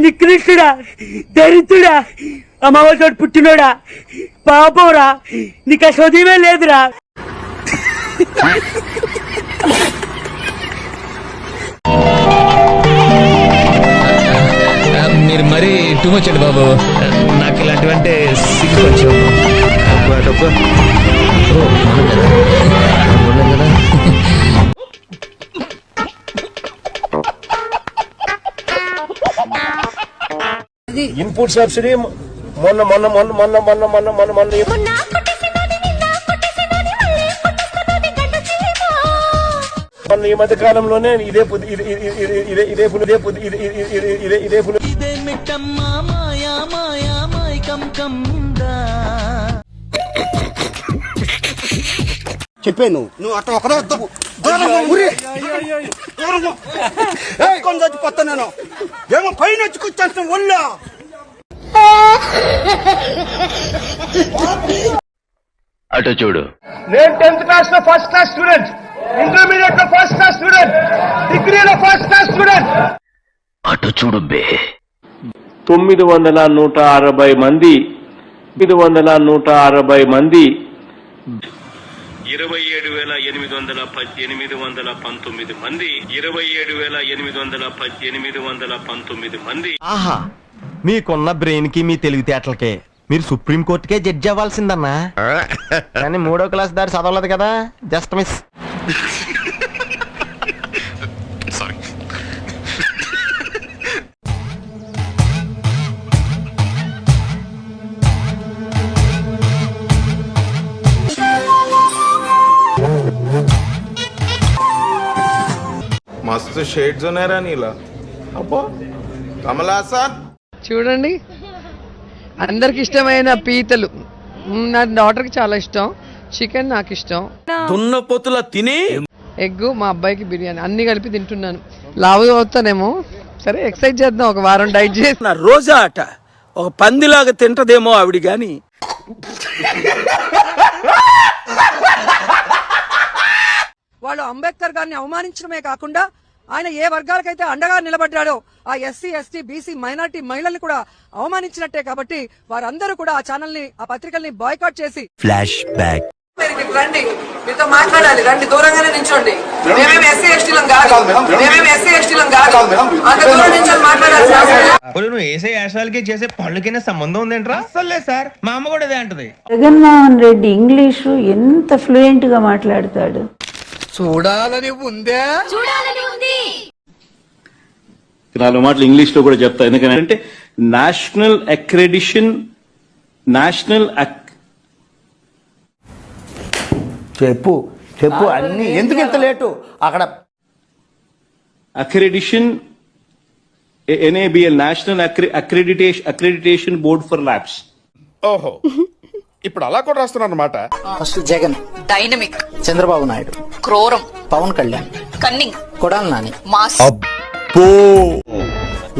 నికృష్టుడా, దరిద్రుడా, అమావాసోడు పుట్టినోడా, పాపంరా, నీకు ఆ చదివే లేదురా. మీరు మరీ టూ మచ్ అండి బాబు. నాకు ఇలాంటివంటే సిగ్గు కొంచెం. ఇన్పుట్ సబ్సిడీ మొన్న మొన్న మొన్న మొన్న మొన్న మొన్న మొన్న మొన్న ఈ మధ్య కాలంలోనే ఇదే చెప్పాను నువ్వు అట్లా ఒకడే చచ్చిపోతా నేను ఏమో పైన వచ్చుకొచ్చేస్తాను ఒళ్ళో. అటు చూడు, నేను 10th క్లాస్ లో ఫస్ట్ క్లాస్ స్టూడెంట్, ఇంటర్మీడియట్ లో ఫస్ట్ క్లాస్ స్టూడెంట్, డిగ్రీలో ఫస్ట్ క్లాస్ స్టూడెంట్. అటు చూడు బే. 960 మంది 27,819 మంది 27,819 మంది. ఆహా, మీకున్న బ్రెయిన్ కి మీ తెలివితేటలకే మీరు సుప్రీం కోర్టుకే జడ్జి అవ్వాల్సిందన్నా. కానీ 3వ క్లాస్ దారి చదవలేదు కదా, జస్ట్ మిస్. మస్తు షేడ్స్ ఉన్నారా నీలా. అబ్బో కమలాసన్ చూడండి, అందరికి ఇష్టమైన పీతలు. నా డాటర్కి చాలా ఇష్టం. చికెన్ నాకు ఇష్టం. దున్నపోతుల తిని ఎగ్, మా అబ్బాయికి బిర్యానీ, అన్ని కలిపి తింటున్నాను. లావు అవుతానేమో. సరే, ఎక్సర్సైజ్ చేద్దాం, ఒక వారం డైట్ చేసి. నా రోజా అట ఒక పందిలాగా తింటదేమో ఆవిడ గాని. వాళ్ళు అంబేద్కర్ గారిని అవమానించడమే కాకుండా ఆయన ఏ వర్గాలకైతే అండగా నిలబడ్డాడో ఆ ఎస్సీ, ఎస్టీ, బీసీ, మైనారిటీ మహిళల్ని కూడా అవమానించినట్టే. కాబట్టి వారందరూ కూడా ఆ ఛానల్ ని, ఆ పత్రికల్ని బాయ్కాట్ చేసి ఫ్లాష్ బ్యాక్. రండి, మీతో మాట్లాడాలి, రండి, దూరంగానే నించోండి. మేమేమి ఎస్సీ ఎస్టీలం కాదు, మేమేమి ఎస్సీ ఎస్టీలం కాదు, అంత దూరం నుంచి మాట్లాడాల్సిన అవసరం లేదు. నువ్వు వేసే యాశాలకి చేసే పళ్ళకైనా సంబంధం ఉందేంట్రా? అసలు లేదు సార్, మా అమ్మ కూడా అదే అంటది. జగన్మోహన్ రెడ్డి ఇంగ్లీషు ఎంత ఫ్లూయెంట్ గా మాట్లాడతాడు. చూడాలని ఉందే. 4 మాటలు ఇంగ్లీష్ లో కూడా చెప్తా. ఎందుకంటే నేషనల్ అక్రెడిషన్, నేషనల్ చెప్పు చెప్పు అన్ని ఎందుకు ఇంత లేటు అక్కడ. Accreditation, NABL, national accreditation board for labs. ఓహో, ఇప్పుడు అలా కూడా రాస్తున్నారు అన్నమాట. ఫస్ట్ జగన్, డైనమిక్ చంద్రబాబు నాయుడు, క్రూరం Pawan Kalyan, cunning Kodali Nani, mass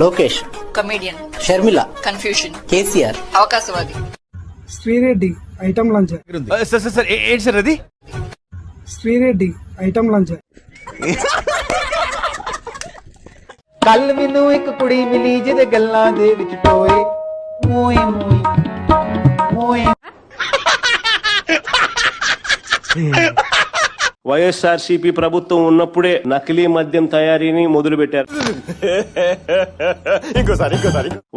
Lokesh, comedian Sharmila, confusion KCR, అవకాశవాది శ్రీరెడ్డి ఐటమ్ లంచ్. సార్ ఏంటి సార్ అది? Sri Reddy item lunch. ਕੱਲ ਮੈਨੂੰ ਇੱਕ ਕੁੜੀ ਮਿਲੀ ਜਿਹਦੇ ਗੱਲਾਂ ਦੇ ਵਿੱਚ ਟੋਏ ਮੋਏ ਮੋਏ ਮੋਏ. వైఎస్ఆర్సీపీ ప్రభుత్వం ఉన్నప్పుడే నకిలీ మద్యం తయారీని మొదలు పెట్టారు.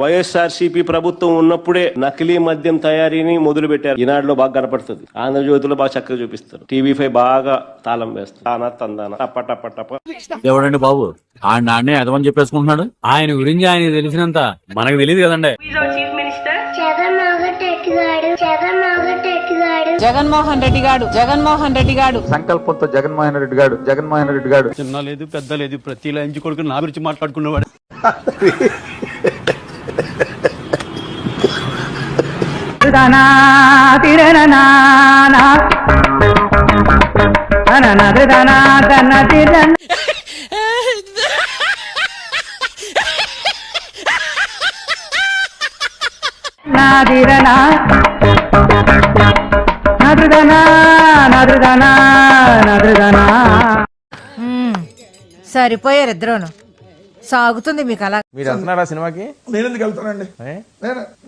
వైఎస్ఆర్సీపీ ప్రభుత్వం ఉన్నప్పుడే నకిలీ మద్యం తయారీని మొదలు పెట్టారు. ఈనాడులో బాగా కనపడుతుంది, ఆంధ్రజ్యోతిలో బాగా చక్కగా చూపిస్తారు, TV5 బాగా తాళం వేస్తారు. తానా తందాన టప్ప టప్ప టప్ప. ఎవడండి బాబు ఆయన నాన్నే అదమని చెప్పేసుకుంటున్నాడు? ఆయన గురించి ఆయన తెలిసినంత మనకు తెలియదు కదండి. జగన్మోహన్ రెడ్డి గాడు సంకల్పంతో జగన్మోహన్ రెడ్డి గాడు చిన్న లేదు పెద్ద లేదు, ప్రతి లంచి కొడుకు నా గురించి మాట్లాడుకునేవాడు. సరిపోయారు ఇద్దరును. సాగుతుంది మీకు అలా. మీరు వెళ్తున్నారా సినిమాకి? నేను ఎందుకు వెళ్తానండి?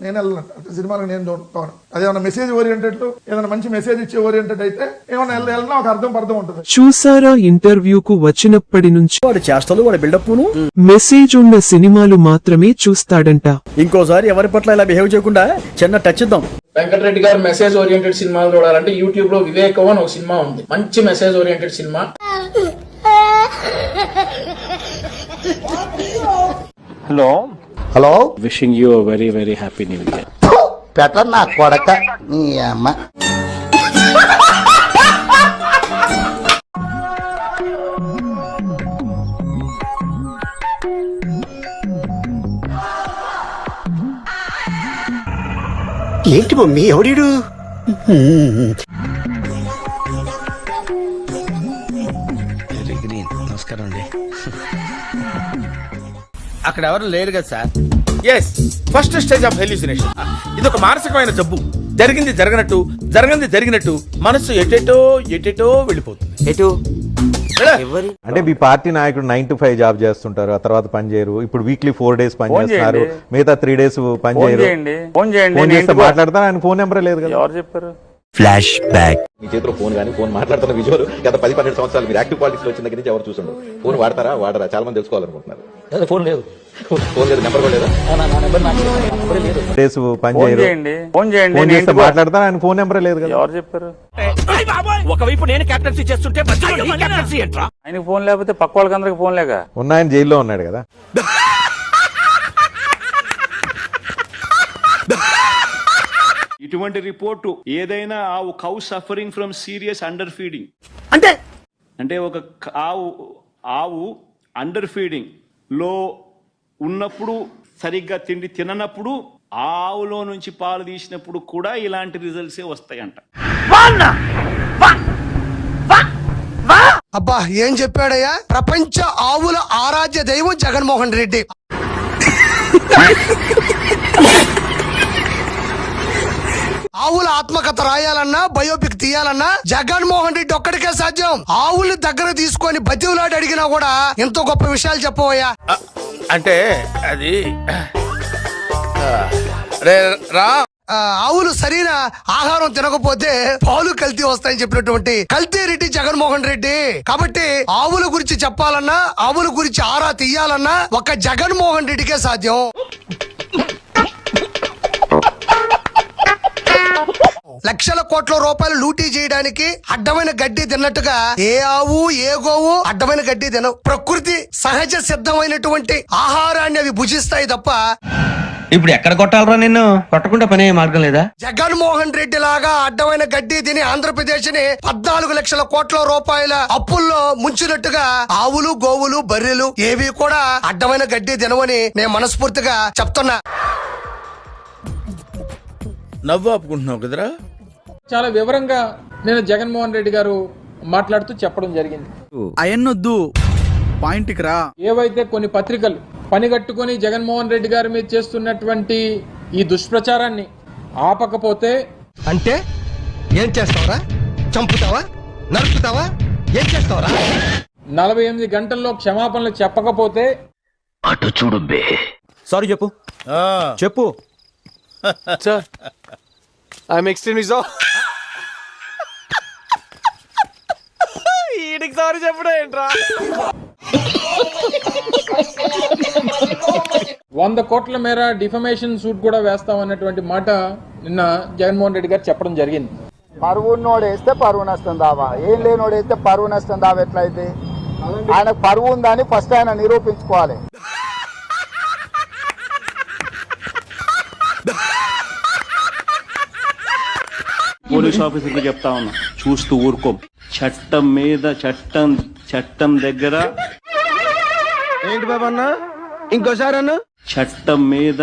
నేను వెళ్ళను అంటే సినిమాలకు నేను చూడతాను. అదేమన్నా మెసేజ్ ఓరియంటెడ్, ఏదైనా మంచి మెసేజ్ ఇచ్చే ఓరియంటెడ్ అయితే ఏమన్నా వెళ్ళినా ఒక అర్థం ఉంటుంది. చూసారా ఇంటర్వ్యూకు వచ్చినప్పటి నుంచి వాడు చేష్టలు, వాడు బిల్డప్ మెసేజ్ ఉన్న సినిమాలు మాత్రమే చూస్తాడంట. ఇంకోసారి ఎవరి పట్ల ఇలా బిహేవ్ చేయకుండా చిన్న టచ్ ఇద్దాం. వెంకటరెడ్డి గారు మెసేజ్ ఓరియంటెడ్ సినిమాలు చూడాలంటే యూట్యూబ్ లో వివేకం అని ఒక సినిమా ఉంది, మంచి message oriented cinema. Hello wishing you very very happy new year. పెట్ట నా కొడక నీ అమ్మ. ఏంటి మమ్మీ ఎవడీడు? నమస్కారం అండి. అక్కడ ఎవరు లేరు కదా sir? Yes, first stage of hallucination. ఇది ఒక మానసికమైన జబ్బు. జరిగింది జరిగినట్టు మనసు ఎటెటో వెళ్ళిపోతుంది. ఎటు అంటే మీ పార్టీ నాయకుడు 9 to 5 జాబ్ చేస్తుంటారు, ఆ తర్వాత పని చేయరు. ఇప్పుడు వీక్లీ 4 days పని చేస్తున్నారు, మిగతా 3 days పని చేయరు. ఫోన్ చేస్తే మాట్లాడతాను, ఆయన ఫోన్ నెంబర్ లేదు కదా. ఎవరు చెప్పారు? Flash back. మీ చేతిలో ఫోన్ కానీ ఫోన్ మాట్లాడుతున్న విజువల్ గత 10-12 సంవత్సరాలు మీరు యాక్టివ్ పాలిటిక్స్ లో వచ్చిన దగ్గర నుంచి ఎవరు చూస్తుండ్రు? ఫోన్ వాడరా చాలా మంది తెలుసుకోవాలనుకుంటున్నారు. ఫోన్ లేదు, నెంబర్ కూడా లేదా? డేస్ పని చేయరు. ఫోన్ చేస్తే మాట్లాడతాను, ఆయన ఫోన్ నెంబర్ లేదు కదా. ఎవరు చెప్పారు? ఒకవైపు నేను కెప్టెన్సీ చేస్తుంటే ఆయనకు ఫోన్ లేకపోతే పక్క వాళ్ళకి అందరికి ఫోన్ లేక ఆయన జైల్లో ఉన్నాడు కదా. ఇటువంటి రిపోర్టు ఏదైనా ఆవు cow suffering from serious under feeding అంటే ఒక ఆవు అండర్ ఫీడింగ్ లో ఉన్నప్పుడు, సరిగ్గా తిండి తిననప్పుడు, ఆవులో నుంచి పాలు తీసినప్పుడు కూడా ఇలాంటి రిజల్ట్సే వస్తాయంట. అబ్బా ఏం చెప్పాడయ్యా? ప్రపంచ ఆవుల ఆరాధ్య దైవం జగన్మోహన్ రెడ్డి. ఆవుల ఆత్మకథ రాయాలన్నా, బయోపిక్ తీయాలన్నా జగన్మోహన్ రెడ్డి ఒక్కడికే సాధ్యం. ఆవుల దగ్గర తీసుకొని బతివులాడి అడిగినా కూడా ఎంతో గొప్ప విషయాలు చెప్పవయ్యా. అంటే అది ఆవులు సరైన ఆహారం తినకపోతే పాలు కల్తీ వస్తాయని చెప్పినటువంటి కల్తీ రెడ్డి జగన్మోహన్ రెడ్డి. కాబట్టి ఆవుల గురించి చెప్పాలన్నా, ఆవుల గురించి ఆరా తీయాలన్నా ఒక జగన్మోహన్ రెడ్డికే సాధ్యం. లక్షల కోట్ల రూపాయలు లూటీ చేయడానికి అడ్డమైన గడ్డి తిన్నట్టుగా ఏ ఆవు ఏ గోవు అడ్డమైన గడ్డి తినవు. ప్రకృతి సహజ సిద్ధమైనటువంటి ఆహారాన్ని అవి భుజిస్తాయి తప్ప. ఇప్పుడు ఎక్కడ కొట్టాలరా? నిన్ను కొట్టకుండా పనే మార్గం లేదా? జగన్మోహన్ రెడ్డి లాగా అడ్డమైన గడ్డి తిని ఆంధ్రప్రదేశ్ ని 14 లక్షల కోట్ల రూపాయల అప్పుల్లో ముంచినట్టుగా ఆవులు గోవులు బర్రెలు ఏవి కూడా అడ్డమైన గడ్డి తినవని నేను మనస్ఫూర్తిగా చెప్తున్నా. నవ్వు ఆపుకుంటున్నావు కదరా? చాలా వివరంగా నేను జగన్మోహన్ రెడ్డి గారు మాట్లాడుతూ చెప్పడం జరిగింది. అయన్నొద్దు, పాయింట్కి రా. ఏవైతే కొన్ని పత్రికలు పనిగట్టుకుని జగన్మోహన్ రెడ్డి గారి మీద చేస్తున్నటువంటి ఈ దుష్ప్రచారాన్ని ఆపకపోతే అంటే ఏం చేస్తావరా? చంపుతావా? నరుకుతావా? ఏం చేస్తావరా? 48 గంటల్లో క్షమాపణలు చెప్పకపోతే అటు చూడు బే. సారీ చెప్పు. Sir I'm extremist. ఈడికి సారీ చెప్పడం ఏంట్రా? 100 కోట్ల మేర డిఫమేషన్ సూట్ కూడా వేస్తామన్నటువంటి మాట నిన్న జగన్మోహన్ రెడ్డి గారు చెప్పడం జరిగింది. పరువు నోడేస్తే పరువు నష్టం దావా, ఏం లేనోడేస్తే పరువు నష్టం దావా ఎట్లయితే? ఆయనకు పరువు ఉందని ఫస్ట్ ఆయన నిరూపించుకోవాలి. పోలీస్ ఆఫీసర్కి చెప్తా ఉన్నా, చూస్తూ ఊరుకోం. చట్టం మీద చట్టం దగ్గర ఏంటి బాబా అన్న? ఇంకోసారి అన్న. చట్టం మీద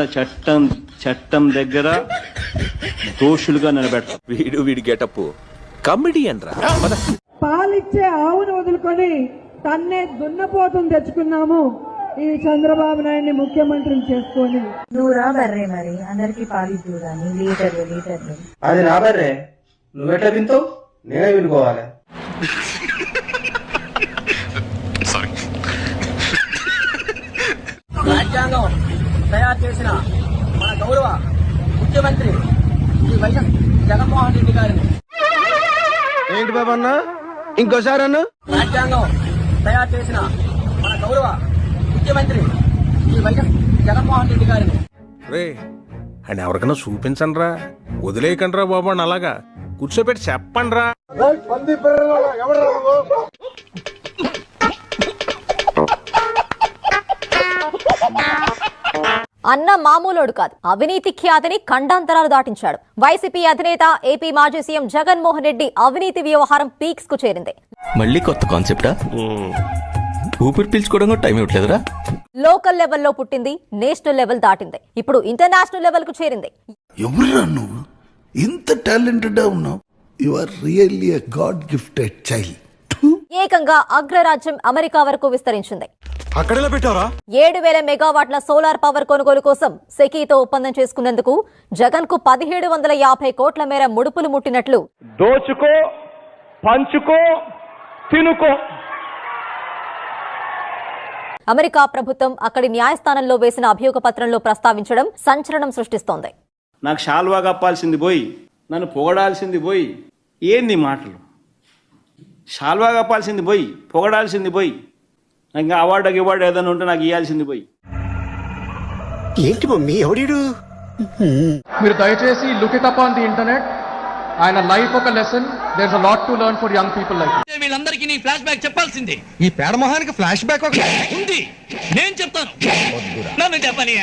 చట్టం దగ్గర దోషులుగా నిలబెడతాం. వీడి గెటప్ కమెడియన్ రా. పాలిచ్చే ఆవును వదులుకొని తన్నే దున్నపోతుని తెచ్చుకున్నాము ఈ చంద్రబాబు నాయుడిని ముఖ్యమంత్రిని చేసుకొని. నువ్వు రా బర్రే, మరి అందరికి పాలిద్దు కానీ లీటర్లు. అది నా బర్రే, నువ్వెట్లా వింటావు? నేనే వినుకోవాలి. రాజ్యాంగం తయారు చేసిన మన గౌరవ ముఖ్యమంత్రి శ్రీ వైఎస్ జగన్మోహన్ రెడ్డి గారిని. ఏంటి బాబు అన్న ఇంకోసారి అన్న? రాజ్యాంగం తయారు చేసిన మన గౌరవ ముఖ్యమంత్రి శ్రీ వైఎస్ జగన్మోహన్ రెడ్డి గారిని. రే అని ఎవరికైనా చూపించండి రా, వదిలేయకండి రా బాబు అని అలాగా కూర్చోబెట్టి చెప్పండి రా. అన్న మామూలోడు కాదు, అవినీతి ఖ్యాతిని ఖండాంతరాలు దాటించాడు. వైసీపీ అధినేత ఏపీ మాజీ సీఎం జగన్మోహన్ రెడ్డి అవినీతి వ్యవహారం పీక్స్ కు చేరింది. మళ్ళీ కొత్త కాన్సెప్టా? ఊపిరి పీల్చుకోవడం కూడా టైం ఇవ్వట్లేదురా. లోకల్ లెవెల్లో పుట్టింది, నేషనల్ లెవెల్ దాటింది, ఇప్పుడు ఇంటర్నేషనల్ లెవెల్ కు చేరింది. ఎవరురా నువ్వు? ఇంత టాలెంటెడ్ ఉన్నావు. You are really a god gifted child. ఏకంగా అగ్రరాజ్యం అమెరికా వరకు విస్తరించింది. అక్కడెలా పెట్టావరా? 7,000 మెగావాట్ల సోలార్ పవర్ కొనుగోలు కోసం సెకీతో ఒప్పందం చేసుకునేందుకు జగన్ కు 1750 కోట్ల మేర ముడుపులు ముట్టినట్లు దోచుకో, పంచుకో, తినుకో. అమెరికా ప్రభుత్వం అక్కడి న్యాయస్థానంలో వేసిన అభియోగ పత్రంలో ప్రస్తావించడం సంచలనం సృష్టిస్తోంది. నాకు షాల్వా కప్పాల్సింది పోయి, నన్ను పొగడాల్సింది పోయి, ఏంది మాటలు? షాల్వా కప్పాల్సింది పోయి, పొగడాల్సింది పోయి, ఇంకా అవార్డు ఏదైనా ఉంటే నాకు ఇవ్వాల్సింది పోయి. ఏంటి మమ్మీ ఎవడీడు? మీరు దయచేసి look it up on the internet. ఆయన లైఫ్ ఒక lesson. There is a lot to learn for young people like. వీళ్ళందరికీ నీ ఫ్లాష్ బ్యాక్ చెప్పాల్సిందే. ఈ పేడమోహానికి ఫ్లాష్ బ్యాక్ ఉంది, నేను చెప్తాను. నన్ను చెప్పని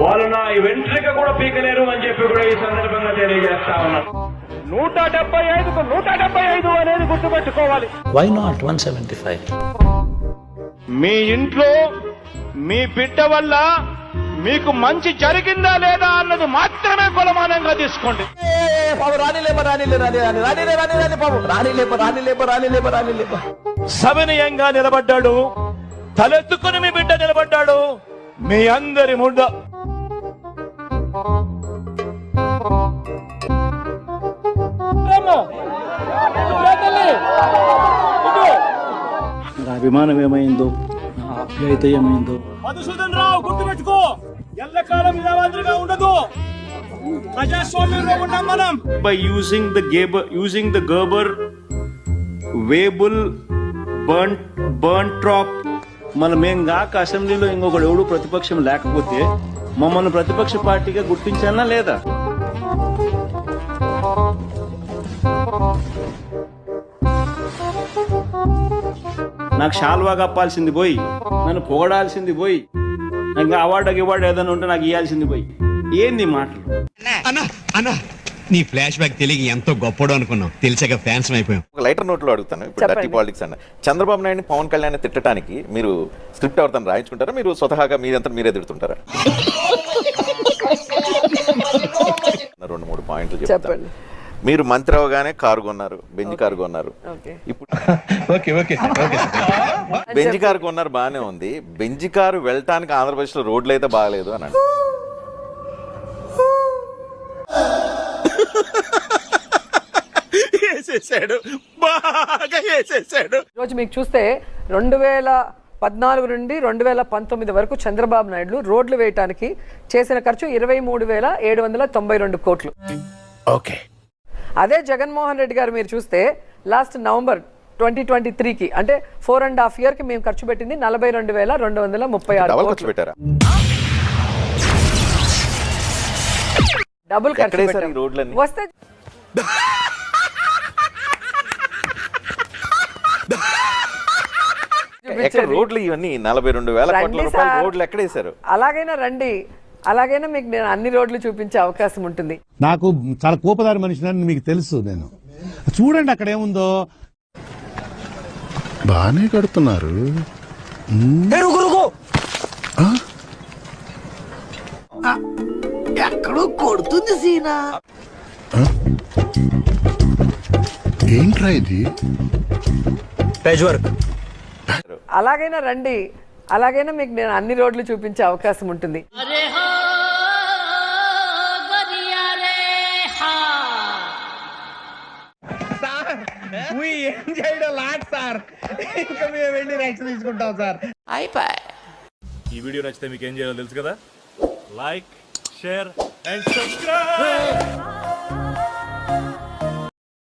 వాళ్ళు నా వెంట్రిక కూడా పీకలేరు అని చెప్పి కూడా ఈ సందర్భంగా తెలియజేస్తా ఉన్నారు. 175కు 175 అనేది గుర్తుపెట్టుకోవాలి. Why not 175? మీ ఇంట్లో మీ బిడ్డ వల్ల మీకు మంచి జరిగిందా లేదా అన్నది మాత్రమే కొలమానంగా తీసుకోండి. సవినయంగా నిలబడ్డాడు, తలెత్తుకుని మీ బిడ్డ నిలబడ్డాడు. మీ అందరి ముద్ద నా అభిమానం ఏమైందో, నా ఆప్యాయత ఏమైందో. మధుసూదన్ రావు గుర్తుపెట్టుకో, ఎల్లకాలం ఇలా మాదిరిగా ఉండదు. ప్రజాస్వామ్యంలో ఉన్నాం మనం. By using the Gerber Weibull Berntrop, మనమేం కాక అసెంబ్లీలో ఇంకొకడు ఎవడు ప్రతిపక్షం లేకపోతే మమ్మల్ని ప్రతిపక్ష పార్టీగా గుర్తించాలా లేదా? నాకు షాల్వా కప్పాల్సింది పోయి, నన్ను పొగడాల్సింది పోయి, ఇంకా అవార్డు ఏదైనా ఉంటే నాకు ఇవ్వాల్సింది పోయి, ఏంది మాటలు? అన్నా నీ ఫ్లాష్ బ్యాక్ తెలియ ఎంతో గొప్పడు అనుకున్నాం, తెలిసాక ఫ్యాన్స్ అయిపోయాం. ఒక లైటర్ నోట్లో అడుగుతాను. ఇప్పుడు డర్టీ పాలిటిక్స్ అన్న చంద్రబాబు నాయుడు పవన్ కళ్యాణ్ తిట్టడానికి మీరు స్క్రిప్ట్ ఎవరితో రాయించుకుంటారా? మీరు స్వతహాగా మీరంతా మీరే తిడుతుంటారా? 2-3 పాయింట్లు చెప్తాను. మీరు మంత్రి అవగానే కారు కొన్నారు, బెంజ్ కారు కొన్నారు. ఇప్పుడు బెంజ్ కారు కొన్నారు, బాగానే ఉంది. బెంజ్ కారు వెళ్ళటానికి ఆంధ్రప్రదేశ్ లో రోడ్లు అయితే బాగాలేదు అని అంటే రోజు మీకు చూస్తే 2014 నుండి 2019 వరకు చంద్రబాబు నాయుడు రోడ్లు వేయటానికి చేసిన ఖర్చు 23,792 కోట్లు. ఓకే. అదే జగన్మోహన్ రెడ్డి గారు మీరు చూస్తే లాస్ట్ నవంబర్ 2023కి అంటే 4.5 years కి మేము ఖర్చు పెట్టింది 42,236 ఖర్చు పెట్టారా? డబుల్ ఖర్చు పెట్టారు. వస్తే రోడ్లు ఇవన్నీ 42,000 కోట్ల రూపాయల రోడ్లు ఎక్కడేశారు? అలాగైనా రండి, అలాగైనా మీకు నేను అన్ని రోడ్లు చూపించే అవకాశం ఉంటుంది. నాకు చాలా కోపదారి మనిషిని మీకు తెలుసు. నేను చూడండి అక్కడ ఏముందో. బానే కడుతున్నారు. ఎక్కడో కొడుతుంది సీనా. ఏంట్రా ఇది? అలాగైనా రండి, అలాగైనా మీకు నేను అన్ని రోడ్లు చూపించే అవకాశం ఉంటుంది. ఈ వీడియో నచ్చితే మీకు ఏం చేయాలో తెలుసు కదా, లైక్, షేర్ అండ్ సబ్స్క్రైబ్.